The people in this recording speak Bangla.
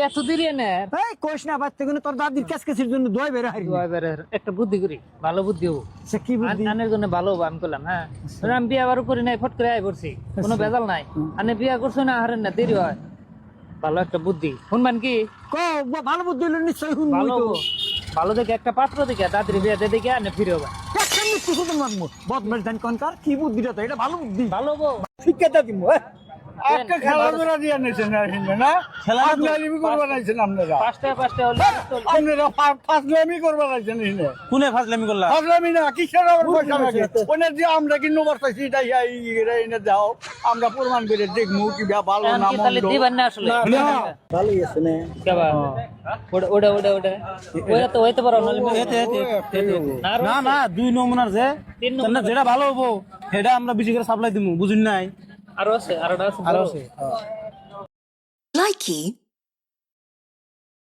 এত দেরি না এই কোশ না বাচ্চা গুলো তোর দাদির কাছকাছির জন্য দোয়া বের হারি একটা বুদ্ধি করি ভালো বুদ্ধি হবো সে কি বুদ্ধি আনের জন্য ভালো হবো আমি করলাম হ্যাঁ ধরো আমি বিয়ে আবারও করি নাই ফট করে আয় করছি কোনো ভেজাল নাই আনে বিয়ে করছো না হারেন না দেরি হয় ভালো একটা বুদ্ধি শুনবেন কি কো ভালো বুদ্ধি হলো নিশ্চয় শুন ভালো হবো। ভালো দেখে একটা পাত্র দেখে দাদির বিয়ে দিয়ে দেখে আনে ফিরে হবে একটা মিষ্টি শুধু মারমু বদমাস জান কোনকার কি বুদ্ধিটা তো এটা ভালো বুদ্ধি ভালো হবো শিক্ষাটা দিব একটা খেলাধুলা দিয়ে নিয়েছেন না ফাজলামি করবার আইছেন আপনারা পাঁচটা হলে আপনারা ফাজলামি করবার আইছেন এখানে কোনে ফাজলামি করলা ফাজলামি না কিসের আবার পয়সা লাগে ওনে যে আমরা কি নোবার চাইছি এটাই এনে দাও আমরা প্রমাণ করে দেখবো কি ভালো না কি তাহলে মন্দ দিবেন না আসলে ভালোই আছে না কেবা ওটা ওইটা তো হইতে পারো না না 2 নমুনার যে তিন নমুনার তাহলে যেটা ভালো হবো সেটা আমরা বেশি করে সাপ্লাই দিমু বুঝুন নাই আরো আছে আরোটা আছে আরো আছে Likey